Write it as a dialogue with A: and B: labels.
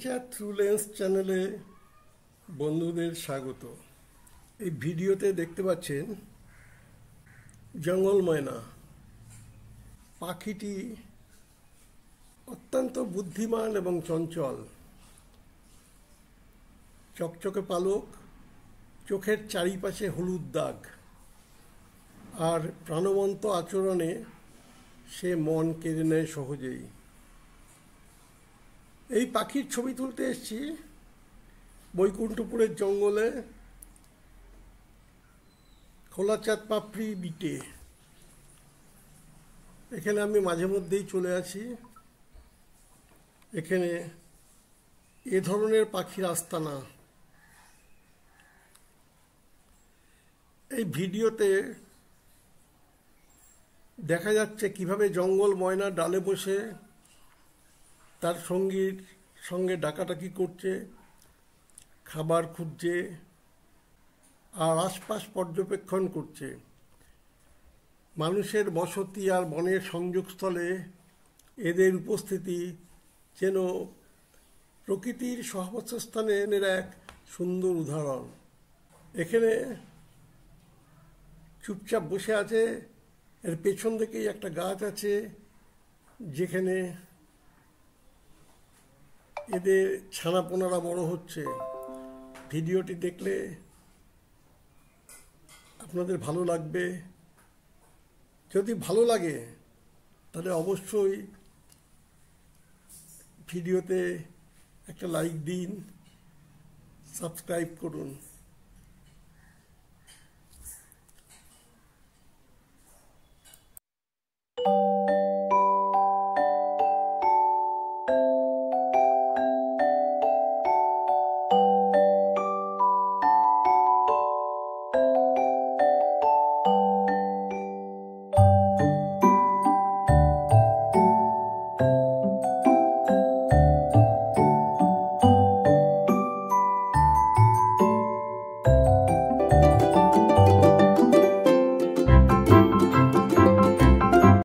A: Nature through lens চ্যানেলে বন্ধুদের স্বাগত। এই ভিডিওতে দেখতে পাচ্ছেন জঙ্গল ময়না পাখিটি অত্যন্ত বুদ্ধিমান এবং চঞ্চল, চকচকে পালক, চোখের চারিপাশে হলুদ দাগ আর প্রাণবন্ত আচরণে সে মন কেড়ে নেয় সহজেই। এই পাখির ছবি তুলতে এসেছি বৈকুণ্ঠপুরের জঙ্গলে খোলাচাঁদ পাপড়ি বিটে। এখানে আমি মাঝে মধ্যেই চলে আসি। এখানে এ ধরনের পাখির আস্তানা। এই ভিডিওতে দেখা যাচ্ছে কিভাবে জঙ্গল ময়না ডালে বসে তার সঙ্গীর সঙ্গে ডাকাডাকি করছে, খাবার খুঁজছে আর আশপাশ পর্যবেক্ষণ করছে। মানুষের বসতি আর বনের সংযোগস্থলে এদের উপস্থিতি যেন প্রকৃতির সহাবস্থানের এক সুন্দর উদাহরণ। এখানে চুপচাপ বসে আছে। এর পেছন দিকেই একটা গাছ আছে যেখানে এদের ছানাপোনারা বড় হচ্ছে। ভিডিওটি দেখলে আপনাদের ভালো লাগবে। যদি ভালো লাগে তাহলে অবশ্যই ভিডিওতে একটা লাইক দিন, সাবস্ক্রাইব করুন।